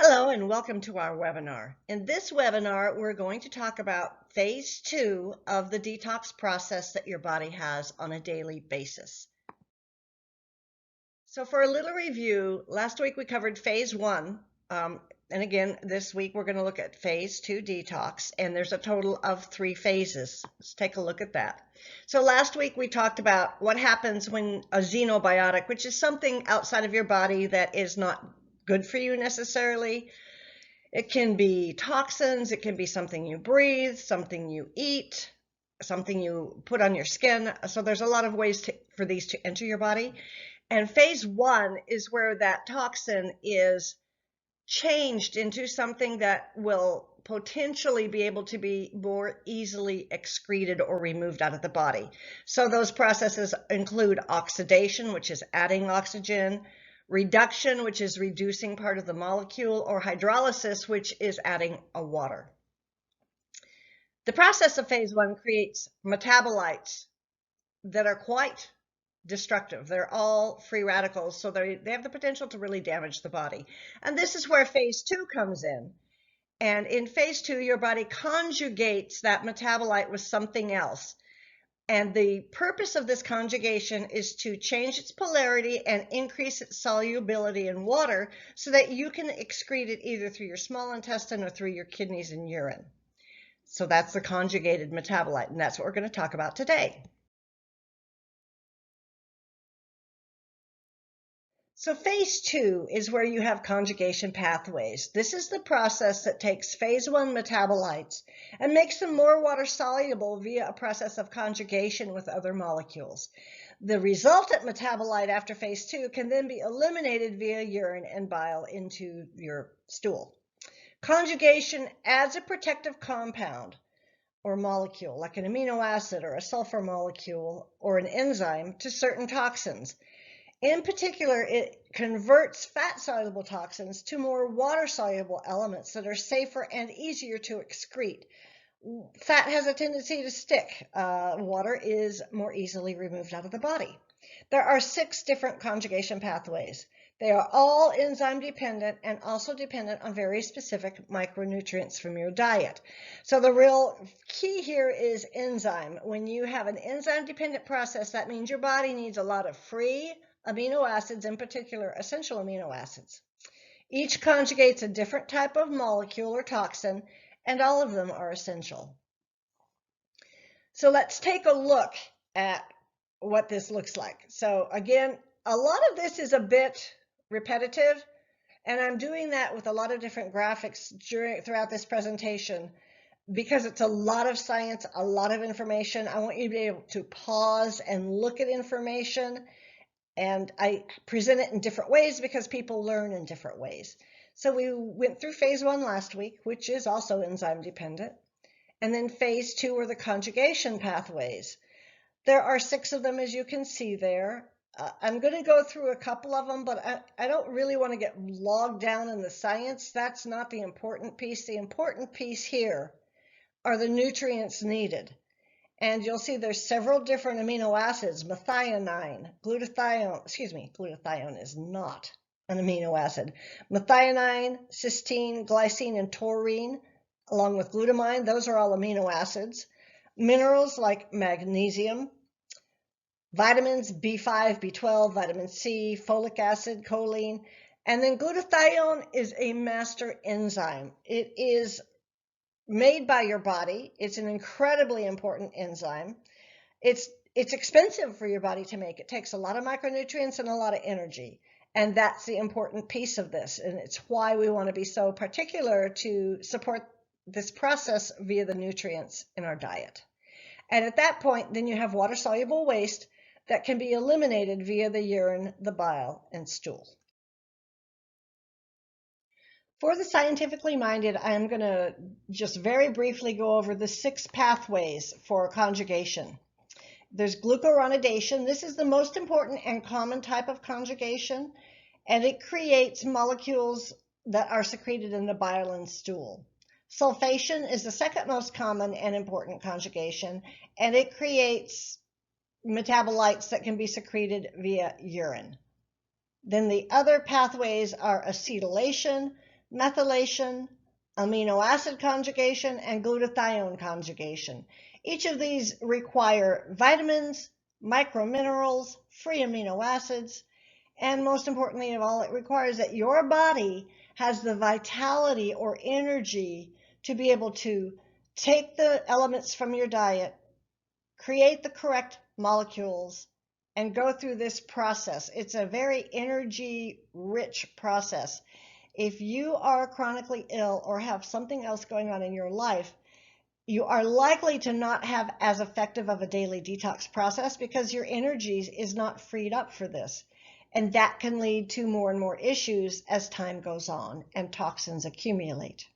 Hello and welcome to our webinar. In this webinar, we're going to talk about phase 2 of the detox process that your body has on a daily basis. So for a little review, last week we covered phase 1. And again, this week we're going to look at phase 2 detox, and there's a total of 3 phases. Let's take a look at that. So last week we talked about what happens when a xenobiotic, which is something outside of your body that is not good for you necessarily. It can be toxins, it can be something you breathe, something you eat, something you put on your skin. So there's a lot of ways for these to enter your body. And phase 1 is where that toxin is changed into something that will potentially be able to be more easily excreted or removed out of the body. So those processes include oxidation, which is adding oxygen, reduction, which is reducing part of the molecule, or hydrolysis, which is adding a water. The process of phase 1 creates metabolites that are quite destructive. They're all free radicals, so they have the potential to really damage the body. And this is where phase 2 comes in. And in phase 2, your body conjugates that metabolite with something else. And the purpose of this conjugation is to change its polarity and increase its solubility in water so that you can excrete it either through your small intestine or through your kidneys and urine. So that's the conjugated metabolite, and that's what we're going to talk about today. So phase 2 is where you have conjugation pathways. This is the process that takes phase 1 metabolites and makes them more water soluble via a process of conjugation with other molecules. The resultant metabolite after phase 2 can then be eliminated via urine and bile into your stool. Conjugation adds a protective compound or molecule, like an amino acid or a sulfur molecule or an enzyme, to certain toxins. In particular, it converts fat-soluble toxins to more water-soluble elements that are safer and easier to excrete. Fat has a tendency to stick. Water is more easily removed out of the body. There are 6 different conjugation pathways. They are all enzyme dependent and also dependent on very specific micronutrients from your diet. So the real key here is enzyme. When you have an enzyme dependent process, that means your body needs a lot of free amino acids, in particular essential amino acids. Each conjugates a different type of molecule or toxin, and all of them are essential. So let's take a look at what this looks like. So again, a lot of this is a bit repetitive, and I'm doing that with a lot of different graphics throughout this presentation because it's a lot of science, a lot of information. I want you to be able to pause and look at information. And I present it in different ways because people learn in different ways. So we went through phase 1 last week, which is also enzyme dependent. And then phase 2 are the conjugation pathways. There are 6 of them, as you can see there. I'm going to go through a couple of them, but I don't really want to get logged down in the science. That's not the important piece. The important piece here are the nutrients needed. And you'll see there's several different amino acids, methionine, glutathione, glutathione is not an amino acid. Methionine, cysteine, glycine, and taurine, along with glutamine, those are all amino acids. Minerals like magnesium, vitamins B5, B12, vitamin C, folic acid, choline, and then glutathione is a master enzyme. It is made by your body. It's an incredibly important enzyme. It's expensive for your body to make. It takes a lot of micronutrients and a lot of energy. And that's the important piece of this. And it's why we want to be so particular to support this process via the nutrients in our diet. And at that point, then you have water-soluble waste that can be eliminated via the urine, the bile, and stool. For the scientifically minded, I'm going to just very briefly go over the 6 pathways for conjugation. There's glucuronidation. This is the most important and common type of conjugation, and it creates molecules that are secreted in the bile and stool. Sulfation is the second most common and important conjugation, and it creates metabolites that can be secreted via urine. Then the other pathways are acetylation, methylation, amino acid conjugation, and glutathione conjugation. Each of these require vitamins, microminerals, free amino acids, and most importantly of all, it requires that your body has the vitality or energy to be able to take the elements from your diet, create the correct molecules, and go through this process. It's a very energy-rich process. If you are chronically ill or have something else going on in your life, you are likely to not have as effective of a daily detox process because your energy is not freed up for this. And that can lead to more and more issues as time goes on and toxins accumulate.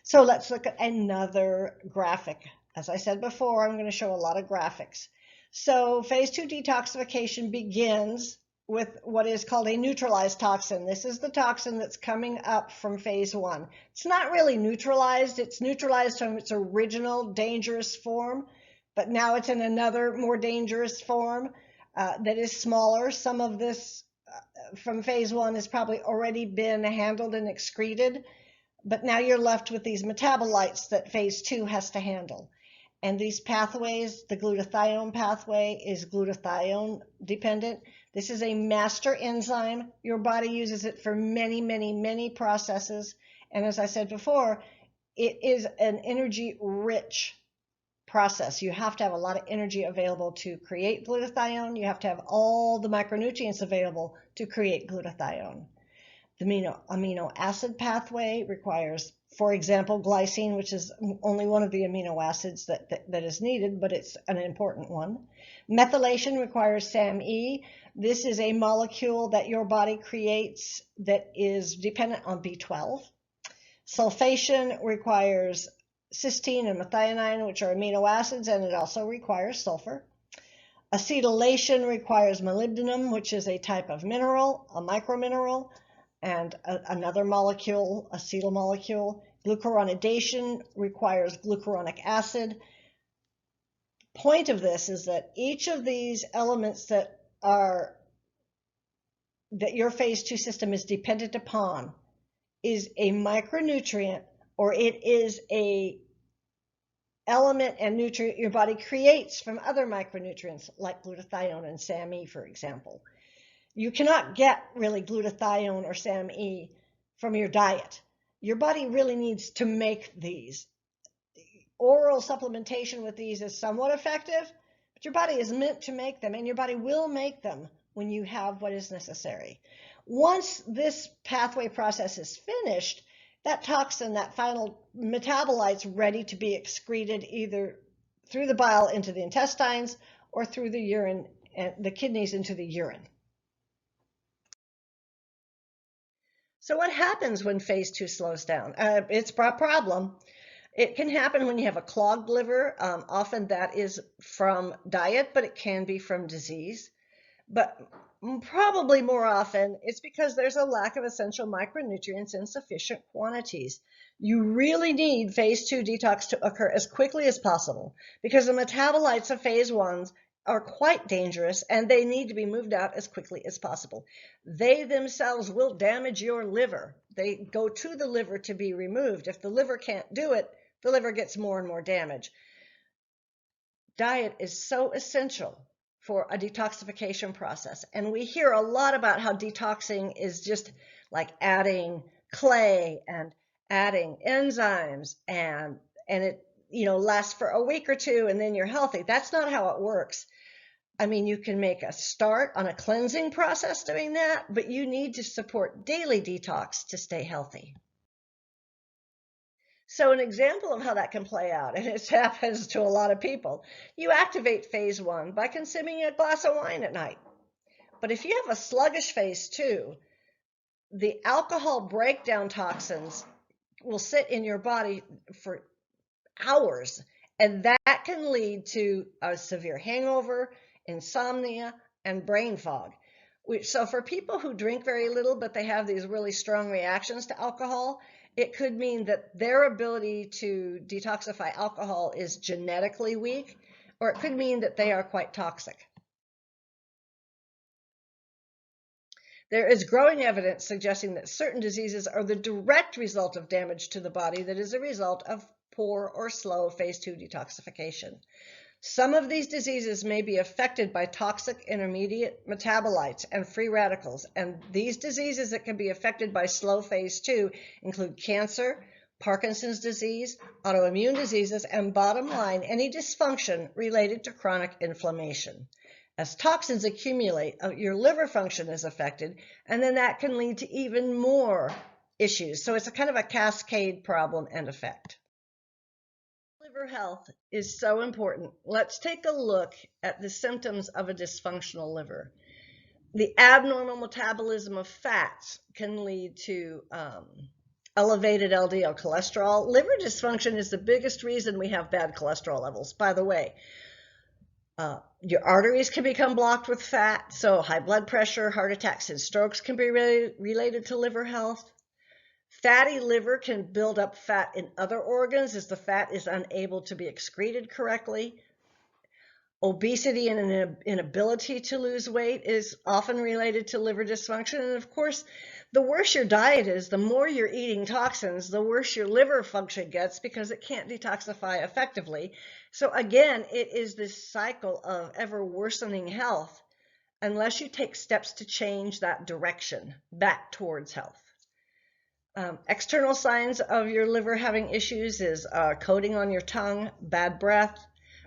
So let's look at another graphic. As I said before, I'm going to show a lot of graphics. So phase 2 detoxification begins with what is called a neutralized toxin. This is the toxin that's coming up from phase 1. It's not really neutralized. It's neutralized from its original dangerous form, but now it's in another more dangerous form that is smaller. Some of this from phase 1 has probably already been handled and excreted, but now you're left with these metabolites that phase 2 has to handle. And these pathways, the glutathione pathway is glutathione dependent. This is a master enzyme. Your body uses it for many, many, many processes. And as I said before, it is an energy-rich process. You have to have a lot of energy available to create glutathione. You have to have all the micronutrients available to create glutathione. The amino acid pathway requires, for example, glycine, which is only one of the amino acids that is needed, but it's an important one. Methylation requires SAMe. This is a molecule that your body creates that is dependent on B12. Sulfation requires cysteine and methionine, which are amino acids, and it also requires sulfur. Acetylation requires molybdenum, which is a type of mineral, a micromineral, and another molecule, acetyl molecule. Glucuronidation requires glucuronic acid. Point of this is that each of these elements that your phase 2 system is dependent upon is a micronutrient, or it is a element and nutrient your body creates from other micronutrients like glutathione and SAMe, for example. You cannot get really glutathione or SAMe from your diet. Your body really needs to make these. Oral supplementation with these is somewhat effective, but your body is meant to make them, and your body will make them when you have what is necessary. Once this pathway process is finished, that toxin, that final metabolite's ready to be excreted either through the bile into the intestines or through the urine and the kidneys into the urine. So what happens when phase 2 slows down? It's a problem. It can happen when you have a clogged liver. Often that is from diet, but it can be from disease. But probably more often it's because there's a lack of essential micronutrients in sufficient quantities. You really need phase 2 detox to occur as quickly as possible because the metabolites of phase 1 are quite dangerous and they need to be moved out as quickly as possible. They themselves will damage your liver. They go to the liver to be removed. If the liver can't do it, the liver gets more and more damage. Diet is so essential for a detoxification process. And we hear a lot about how detoxing is just like adding clay and adding enzymes and it lasts for a week or two and then you're healthy. That's not how it works. I mean, you can make a start on a cleansing process doing that, but you need to support daily detox to stay healthy. So an example of how that can play out, and it happens to a lot of people, you activate phase 1 by consuming a glass of wine at night. But if you have a sluggish phase 2, the alcohol breakdown toxins will sit in your body for hours, and that can lead to a severe hangover, insomnia, and brain fog. So for people who drink very little, but they have these really strong reactions to alcohol, it could mean that their ability to detoxify alcohol is genetically weak, or it could mean that they are quite toxic. There is growing evidence suggesting that certain diseases are the direct result of damage to the body that is a result of poor or slow phase 2 detoxification. Some of these diseases may be affected by toxic intermediate metabolites and free radicals, and these diseases that can be affected by slow phase 2 include cancer, Parkinson's disease, autoimmune diseases, and bottom line, any dysfunction related to chronic inflammation. As toxins accumulate, your liver function is affected, and then that can lead to even more issues. So it's a kind of a cascade problem and effect. Liver health is so important. Let's take a look at the symptoms of a dysfunctional liver. The abnormal metabolism of fats can lead to elevated LDL cholesterol. Liver dysfunction is the biggest reason we have bad cholesterol levels, by the way. Your arteries can become blocked with fat, so high blood pressure, heart attacks, and strokes can be related to liver health. Fatty liver can build up fat in other organs as the fat is unable to be excreted correctly. Obesity and an inability to lose weight is often related to liver dysfunction. And of course, the worse your diet is, the more you're eating toxins, the worse your liver function gets because it can't detoxify effectively. So again, it is this cycle of ever worsening health unless you take steps to change that direction back towards health. External signs of your liver having issues is coating on your tongue, bad breath,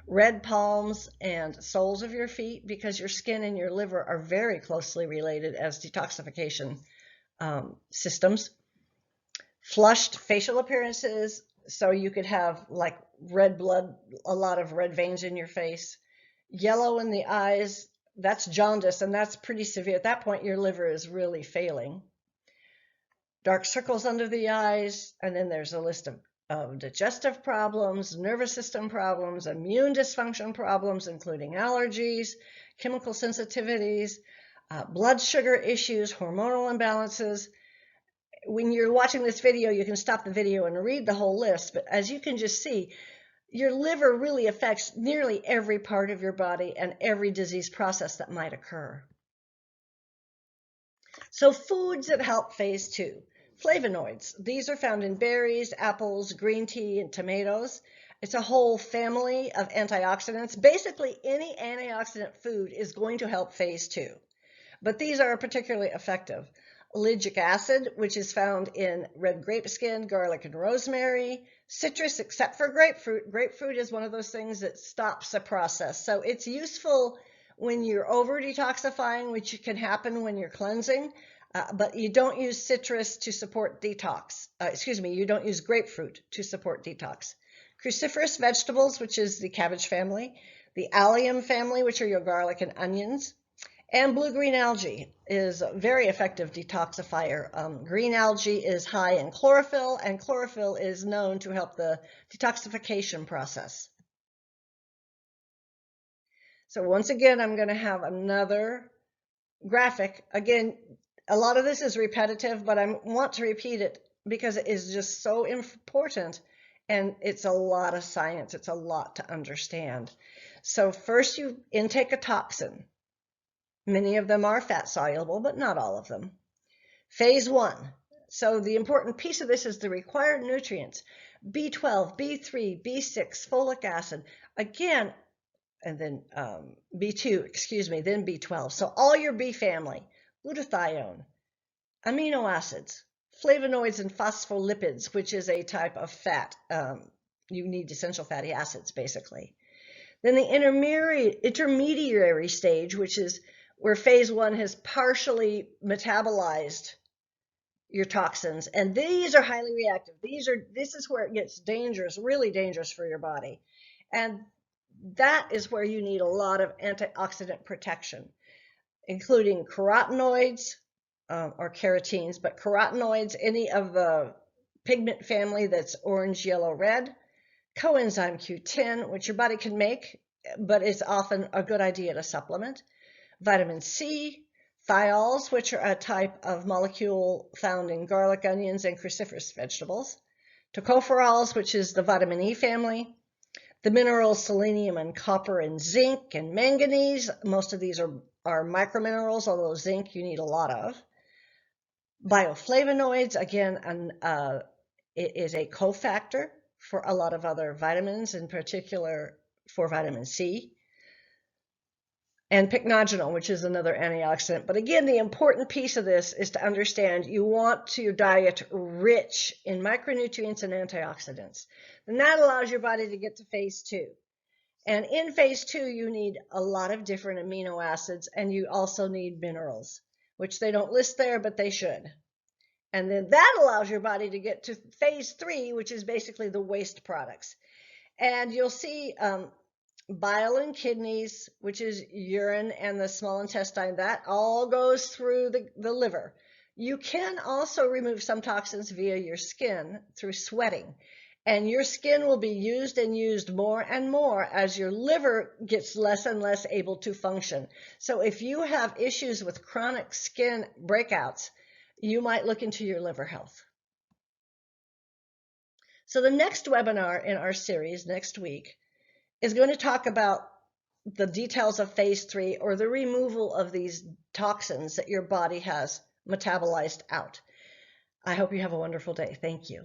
red palms, and soles of your feet, because your skin and your liver are very closely related as detoxification systems. Flushed facial appearances, so you could have like red blood, a lot of red veins in your face. Yellow in the eyes, that's jaundice, and that's pretty severe. At that point, your liver is really failing. Dark circles under the eyes, and then there's a list of digestive problems, nervous system problems, immune dysfunction problems, including allergies, chemical sensitivities, blood sugar issues, hormonal imbalances. When you're watching this video, you can stop the video and read the whole list, but as you can just see, your liver really affects nearly every part of your body and every disease process that might occur. So foods that help phase 2. Flavonoids. These are found in berries, apples, green tea, and tomatoes. It's a whole family of antioxidants. Basically, any antioxidant food is going to help phase 2, but these are particularly effective. Ellagic acid, which is found in red grape skin, garlic, and rosemary. Citrus, except for grapefruit. Grapefruit is one of those things that stops the process. So it's useful when you're over detoxifying, which can happen when you're cleansing. But you don't use citrus to support detox. You don't use grapefruit to support detox. Cruciferous vegetables, which is the cabbage family, the allium family, which are your garlic and onions, and blue-green algae is a very effective detoxifier. Green algae is high in chlorophyll, and chlorophyll is known to help the detoxification process. So once again, I'm going to have another graphic. Again, a lot of this is repetitive, but I want to repeat it because it is just so important, and it's a lot of science. It's a lot to understand. So first you intake a toxin. Many of them are fat soluble, but not all of them. Phase 1. So the important piece of this is the required nutrients: B12, B3, B6, folic acid. Again, and then B2, then B12. So all your B family. Glutathione, amino acids, flavonoids, and phospholipids, which is a type of fat. You need essential fatty acids, basically. Then the intermediary stage, which is where phase 1 has partially metabolized your toxins, and these are highly reactive. This is where it gets dangerous, really dangerous for your body, and that is where you need a lot of antioxidant protection, including carotenoids or carotenes, but carotenoids, any of the pigment family that's orange, yellow, red, coenzyme Q10, which your body can make, but it's often a good idea to supplement, vitamin C, thiols, which are a type of molecule found in garlic, onions, and cruciferous vegetables, tocopherols, which is the vitamin E family, the minerals selenium and copper and zinc and manganese. Most of these are microminerals, although zinc you need a lot of. Bioflavonoids, again, it is a cofactor for a lot of other vitamins, in particular for vitamin C. And pycnogenol, which is another antioxidant. But again, the important piece of this is to understand you want your diet rich in micronutrients and antioxidants. And that allows your body to get to phase 2. And in phase 2, you need a lot of different amino acids, and you also need minerals, which they don't list there, but they should. And then that allows your body to get to phase 3, which is basically the waste products. And you'll see bile and kidneys, which is urine and the small intestine, that all goes through the liver. You can also remove some toxins via your skin through sweating. And your skin will be used and used more and more as your liver gets less and less able to function. So if you have issues with chronic skin breakouts, you might look into your liver health. So the next webinar in our series next week is going to talk about the details of phase 3, or the removal of these toxins that your body has metabolized out. I hope you have a wonderful day. Thank you.